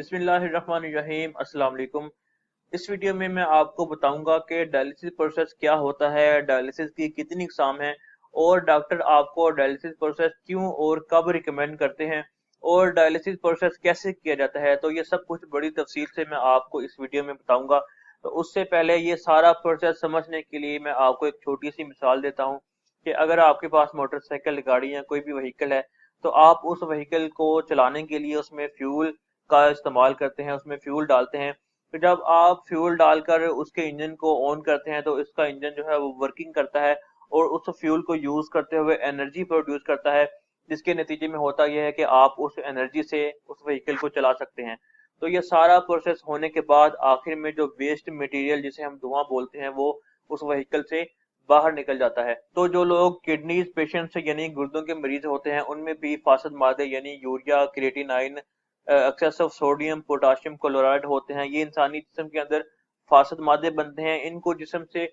बिस्मिल्लाहिर्रहमानिर्रहीम। अस्सलाम वालेकुम। इस वीडियो में मैं आपको बताऊंगा कि डायलिसिस प्रोसेस क्या होता है, डायलिसिस की कितनी अक़साम है और डॉक्टर आपको डायलिसिस प्रोसेस क्यों और कब रिकमेंड करते हैं और डायलिसिस प्रोसेस कैसे किया जाता है। तो ये सब कुछ बड़ी तफसील से मैं आपको इस वीडियो में बताऊंगा। तो उससे पहले ये सारा प्रोसेस समझने के लिए मैं आपको एक छोटी सी मिसाल देता हूँ कि अगर आपके पास मोटरसाइकिल, गाड़ी या कोई भी व्हीकल है तो आप उस व्हीकल को चलाने के लिए उसमें फ्यूल का इस्तेमाल करते हैं, उसमें फ्यूल डालते हैं। तो जब आप फ्यूल डालकर उसके इंजन को ऑन करते हैं तो इसका इंजन जो है वो वर्किंग करता है और उस फ्यूल को यूज करते हुए एनर्जी प्रोड्यूस करता है, जिसके नतीजे में होता यह है कि आप उस एनर्जी से उस व्हीकल को चला सकते हैं। तो ये सारा प्रोसेस होने के बाद आखिर में जो वेस्ट मटेरियल जिसे हम धुआं बोलते हैं वो उस व्हीकल से बाहर निकल जाता है। तो जो लोग किडनीज पेशेंट्स यानी गुर्दों के मरीज होते हैं उनमें भी फासद मादे यानी urea, creatinine, excess of sodium, potassium chloride होते हैं। ये इंसानी जिस्म के अंदर फासद मादे बनते हैं। इनको जिस्म से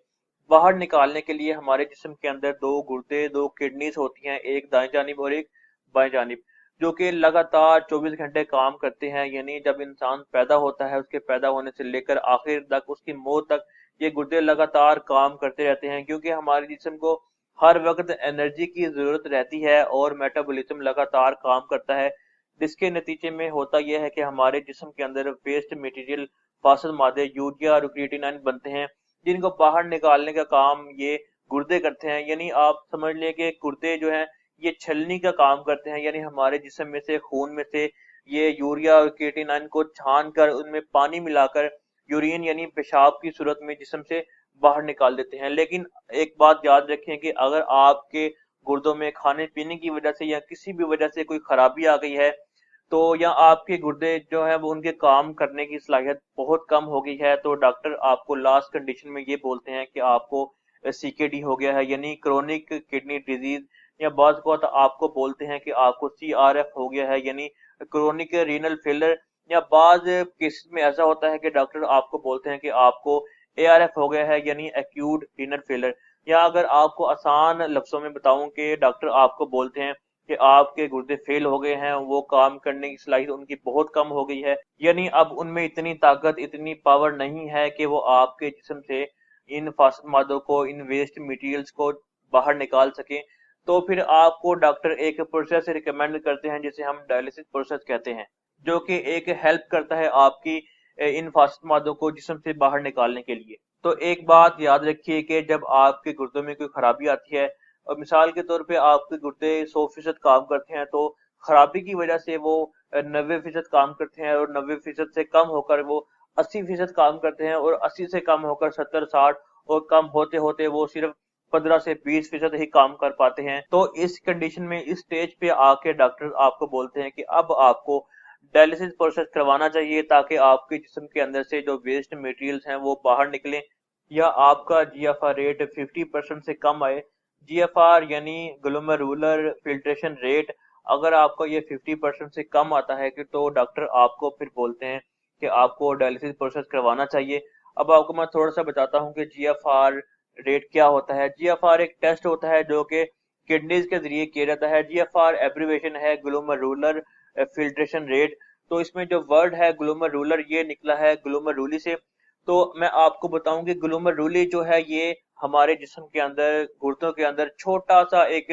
बाहर निकालने के लिए हमारे जिस्म के अंदर दो गुर्दे, दो किडनीज होती हैं, एक दाएं जानिब और एक बाएं जानिब, जो कि लगातार 24 घंटे काम करते हैं। यानी जब इंसान पैदा होता है उसके पैदा होने से लेकर आखिर तक, उसकी मौत तक, ये गुर्दे लगातार काम करते रहते हैं, क्योंकि हमारे जिस्म को हर वक्त एनर्जी की जरूरत रहती है और मेटाबॉलिज्म लगातार काम करता है। जिसके नतीजे में होता यह है कि हमारे जिस्म के अंदर वेस्ट मटेरियल, फासद मादे, यूरिया और क्रिएटिनाइन बनते हैं, जिनको बाहर निकालने का काम ये गुर्दे करते हैं। यानी आप समझ लें कि गुर्दे जो हैं ये छलनी का काम करते हैं, यानी हमारे जिस्म में से, खून में से ये यूरिया और क्रिएटिनाइन को छान कर उनमें पानी मिलाकर यूरिन यानी पेशाब की सूरत में जिस्म से बाहर निकाल देते हैं। लेकिन एक बात याद रखें कि अगर आपके गुर्दों में खाने पीने की वजह से या किसी भी वजह से कोई खराबी आ गई है, तो या आपके गुर्दे जो है वो उनके काम करने की सलाहियत बहुत कम हो गई है, तो डॉक्टर आपको लास्ट कंडीशन में ये बोलते हैं कि आपको सीकेडी हो गया है, यानी क्रोनिक किडनी डिजीज, या बाज़ को आपको बोलते हैं कि आपको सीआरएफ हो गया है, यानी क्रोनिक रीनल फेलर। या बाज केसेस में ऐसा होता है कि डॉक्टर आपको बोलते हैं कि आपको एआरएफ हो गया है, यानी एक्यूट रीनल फेलर। या अगर आपको आसान लफ्जों में बताऊं कि डॉक्टर आपको बोलते हैं कि आपके गुर्दे फेल हो गए हैं, वो काम करने की सलाहियत उनकी बहुत कम हो गई है, यानी अब उनमें इतनी ताकत, इतनी पावर नहीं है कि वो आपके जिस्म से इन फासद मादों को, इन वेस्ट मटेरियल्स को बाहर निकाल सके। तो फिर आपको डॉक्टर एक प्रोसेस रिकमेंड करते हैं जिसे हम डायलिसिस प्रोसेस कहते हैं, जो कि एक हेल्प करता है आपकी इन फासद मादों को जिस्म से बाहर निकालने के लिए। तो एक बात याद रखिए कि जब आपके गुर्दों में कोई खराबी आती है, और मिसाल के तौर पे आपके गुर्दे 100% काम करते हैं, तो खराबी की वजह से वो 90% काम करते हैं और 90% से कम होकर वो 80% काम करते हैं और 80 से कम होकर 70-60 और कम होते होते वो सिर्फ 15 से 20% ही काम कर पाते हैं। तो इस कंडीशन में, इस स्टेज पे आके डॉक्टर आपको बोलते हैं कि अब आपको डायलिसिस प्रोसेस करवाना चाहिए, ताकि आपके जिस्म के अंदर से जो वेस्ट मटेरियल्स हैं वो बाहर निकलें या आपका जीएफआर रेट 50% से कम आए। जीएफआर यानी ग्लोमेरुलर फिल्ट्रेशन रेट, अगर आपका ये 50% से कम आता है कि तो डॉक्टर आपको फिर बोलते हैं कि आपको डायलिसिस प्रोसेस करवाना चाहिए। अब आपको मैं थोड़ा सा बताता हूँ कि जीएफआर रेट क्या होता है। जीएफआर एक टेस्ट होता है जो कि किडनीज के जरिए किया जाता है। जीएफआर एब्रीवेशन है ग्लोमेरुलर फिल्ट्रेशन रेट। तो इसमें जो वर्ड है ग्लोमेरुलर, ये निकला है ग्लोमेरुली से। तो मैं आपको बताऊं कि ग्लोमेरुली जो है ये हमारे जिस्म के अंदर, गुर्दों के अंदर छोटा सा एक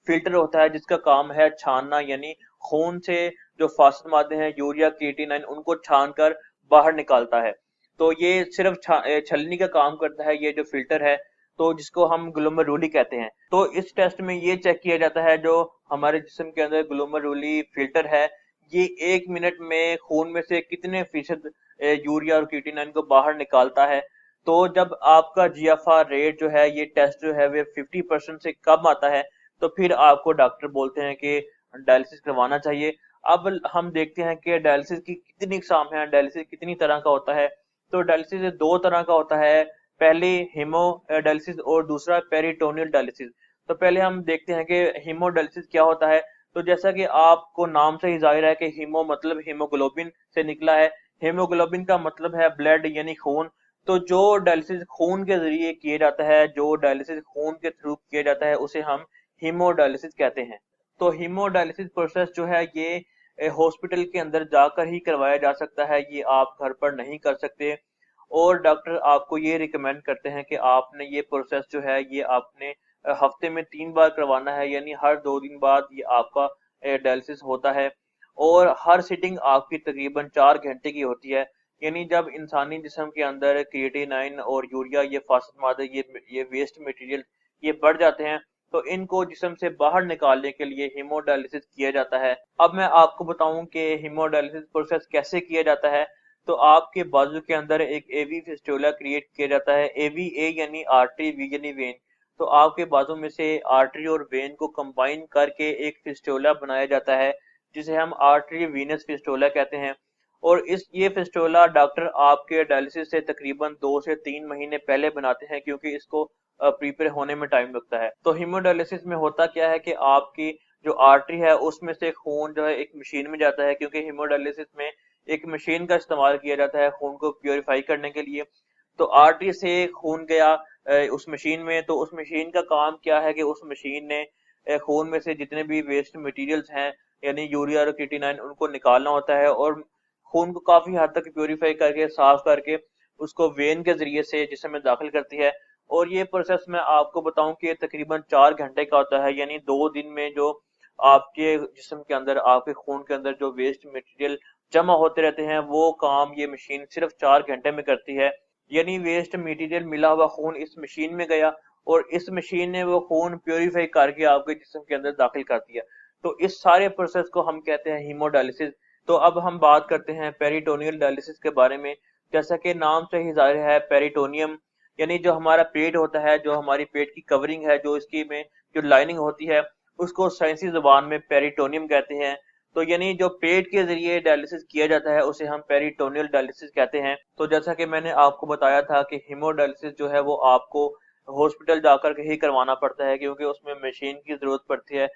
फिल्टर होता है जिसका काम है छानना, यानी खून से जो फासद मादे हैं, यूरिया, क्रिएटिनाइन, उनको छान कर बाहर निकालता है। तो ये सिर्फ छलनी का काम करता है, ये जो फिल्टर है, तो जिसको हम ग्लोमेरुली कहते हैं। तो इस टेस्ट में ये चेक किया जाता है जो हमारे जिस्म के अंदर ग्लोमेरुली फिल्टर है, ये 1 मिनट में खून में से कितने फीसद यूरिया और क्रिएटिनाइन को बाहर निकालता है। तो जब आपका जीएफआर रेट जो है, ये टेस्ट जो है, वे 50% से कम आता है, तो फिर आपको डॉक्टर बोलते हैं कि डायलिसिस करवाना चाहिए। अब हम देखते हैं कि डायलिसिस की कितनी अक़साम है, डायलिसिस कितनी तरह का होता है। तो डायलिसिस 2 तरह का होता है, पहले हीमो डायलिसिस और दूसरा पेरिटोनियल डायलिसिस। तो पहले हम देखते हैं कि हीमो डायलिसिस क्या होता है। तो जैसा कि आपको नाम से ही जाहिर है कि हीमो मतलब हीमोग्लोबिन से निकला है। हीमोग्लोबिन का मतलब है ब्लड यानी खून। तो जो डायलिसिस खून के जरिए किया जाता है, जो डायलिसिस खून के थ्रू किया जाता है, उसे हम हीमोडायलिसिस कहते हैं। तो हीमोडायलिसिस प्रोसेस जो है ये हॉस्पिटल के अंदर जाकर ही करवाया जा सकता है, ये आप घर पर नहीं कर सकते। और डॉक्टर आपको ये रिकमेंड करते हैं कि आपने ये प्रोसेस जो है ये आपने हफ्ते में 3 बार करवाना है, यानी हर 2 दिन बाद ये आपका डायलिसिस होता है। और हर सिटिंग आपकी तकरीबन 4 घंटे की होती है। यानी जब इंसानी जिस्म के अंदर क्रिएटिनाइन और यूरिया, ये फास्फेट मादे, ये वेस्ट मटेरियल ये बढ़ जाते हैं, तो इनको जिस्म से बाहर निकालने के लिए हीमोडायलिसिस किया जाता है। अब मैं आपको बताऊं कि हीमोडायलिसिस प्रोसेस कैसे किया जाता है। तो आपके बाजू के अंदर एक एवी फिस्टुला क्रिएट किया जाता है। एवी, ए यानी आर्टरी, वी यानी वेन। तो आपके बाजू में से आर्टरी और वेन को कंबाइन करके एक फिस्टुला बनाया जाता है, जिसे हम आर्टरी वीनस फिस्टुला कहते हैं। और ये फिस्टुला डॉक्टर आपके डायलिसिस से तकरीबन 2 से 3 महीने पहले बनाते हैं, क्योंकि इसको प्रिपेयर होने में टाइम लगता है। तो हीमोडायलिसिस में होता क्या है कि आपकी जो आर्टरी है उसमें से खून जो है एक मशीन में जाता है, क्योंकि हीमोडायलिसिस में एक मशीन का इस्तेमाल किया जाता है खून को प्योरीफाई करने के लिए। तो आर्टरी से खून गया उस मशीन में, तो उस मशीन का काम क्या है कि उस मशीन ने खून में से जितने भी वेस्ट मटेरियल्स हैं, यानी यूरिया और क्रिएटिनाइन, उनको निकालना होता है और खून को काफी हद तक प्योरीफाई करके, साफ करके उसको वेन के जरिए से जिस्म में दाखिल करती है। और ये प्रोसेस मैं आपको बताऊं कि तकरीबन 4 घंटे का होता है, यानी 2 दिन में जो आपके जिस्म के अंदर, आपके खून के अंदर जो वेस्ट मटेरियल जमा होते रहते हैं, वो काम ये मशीन सिर्फ 4 घंटे में करती है। यानी वेस्ट मटेरियल मिला हुआ खून इस मशीन में गया और इस मशीन ने वो खून प्योरीफाई करके आपके जिस्म के अंदर दाखिल कर दिया। तो इस सारे प्रोसेस को हम कहते हैं हीमोडायलिसिस। तो अब हम बात करते हैं पेरिटोनियल डायलिसिस के बारे में। जैसा कि नाम से ही जाहिर है, पेरिटोनियम यानी जो हमारा पेट होता है, जो हमारी पेट की कवरिंग है, जो इसकी में जो लाइनिंग होती है, उसको साइंसी जुबान में पेरिटोनियम कहते हैं। तो यानी जो पेट के जरिए डायलिसिस किया जाता है उसे हम पेरिटोनियल डायलिसिस कहते हैं। तो जैसा कि मैंने आपको बताया था कि हीमोडायलिसिस जो है वो आपको हॉस्पिटल जाकर के ही करवाना पड़ता है, क्योंकि उसमें मशीन की जरूरत पड़ती है।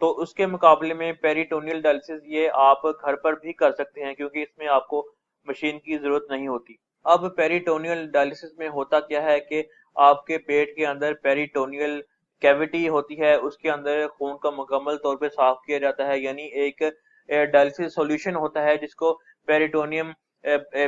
तो उसके मुकाबले में पेरिटोनियल डायलिसिस ये आप घर पर भी कर सकते हैं, क्योंकि इसमें आपको मशीन की जरूरत नहीं होती। अब पेरिटोनियल डायलिसिस में होता क्या है कि आपके पेट के अंदर पेरिटोनियल कैविटी होती है, उसके अंदर खून का मुकम्मल तौर पे साफ किया जाता है। यानी एक डायलिसिस सॉल्यूशन होता है जिसको पेरिटोनियम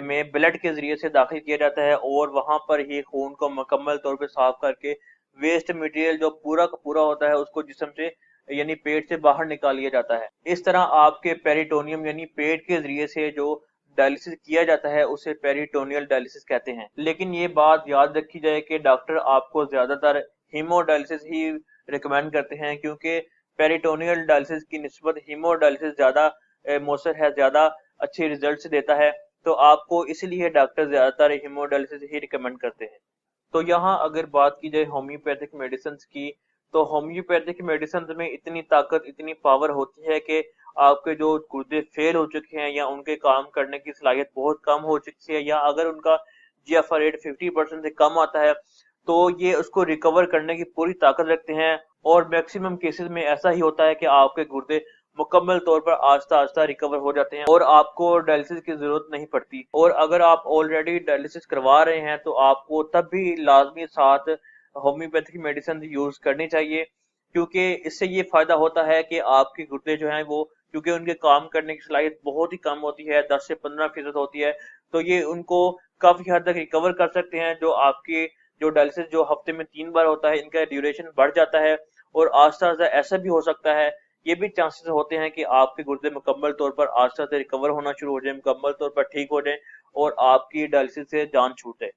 में ब्लड के जरिए से दाखिल किया जाता है, और वहां पर ही खून को मुकम्मल तौर पे साफ करके वेस्ट मटेरियल जो पूरा का पूरा होता है उसको जिस्म से, यानी पेट से बाहर निकाल लिया जाता है। इस तरह आपके पेरिटोनियम यानी पेट के जरिए से जो डायलिसिस किया जाता है उसे पेरिटोनियल डायलिसिस कहते हैं। लेकिन ये बात याद रखी जाए कि डॉक्टर आपको ज्यादातर हीमोडायलिसिस ही रिकमेंड करते हैं, क्योंकि पेरिटोनियल डायलिसिस की निस्बत हीमोडायलिसिस ज्यादा मौसर है, ज्यादा अच्छे रिजल्ट देता है। तो आपको इसलिए डॉक्टर ज्यादातर हीमोडायलिसिस ही रिकमेंड करते हैं। तो यहाँ अगर बात की जाए होम्योपैथिक मेडिसिन की, तो होम्योपैथिक मेडिसिन में इतनी ताकत, इतनी पावर होती है कि आपके जो गुर्दे फेल हो चुके हैं या उनके काम करने की सलाहियत बहुत कम हो चुकी है, या अगर उनका जीएफआर रेट 50% से कम आता है, तो ये उसको रिकवर करने की पूरी ताकत रखते हैं। और मैक्सिमम केसेस में ऐसा ही होता है कि आपके गुर्दे मुकम्मल तौर पर आस्ता आस्ता रिकवर हो जाते हैं और आपको डायलिसिस की जरूरत नहीं पड़ती। और अगर आप ऑलरेडी डायलिसिस करवा रहे हैं तो आपको तब भी लाजमी साथ होम्योपैथिक मेडिसिन यूज करनी चाहिए, क्योंकि इससे ये फायदा होता है कि आपके गुर्दे जो हैं वो, क्योंकि उनके काम करने की सलाहियत बहुत ही कम होती है, 10 से 15% होती है, तो ये उनको काफी हद तक रिकवर कर सकते हैं। जो आपकी जो डायलिसिस जो हफ्ते में 3 बार होता है, इनका ड्यूरेशन बढ़ जाता है। और आस्ता आस्ता ऐसा भी हो सकता है, ये भी चांसेस होते हैं कि आपके गुर्दे मुकम्मल तौर पर आस्ता से रिकवर होना शुरू हो जाए, मुकम्मल तौर पर ठीक हो जाए और आपकी डायलिसिस से जान छूट जाए।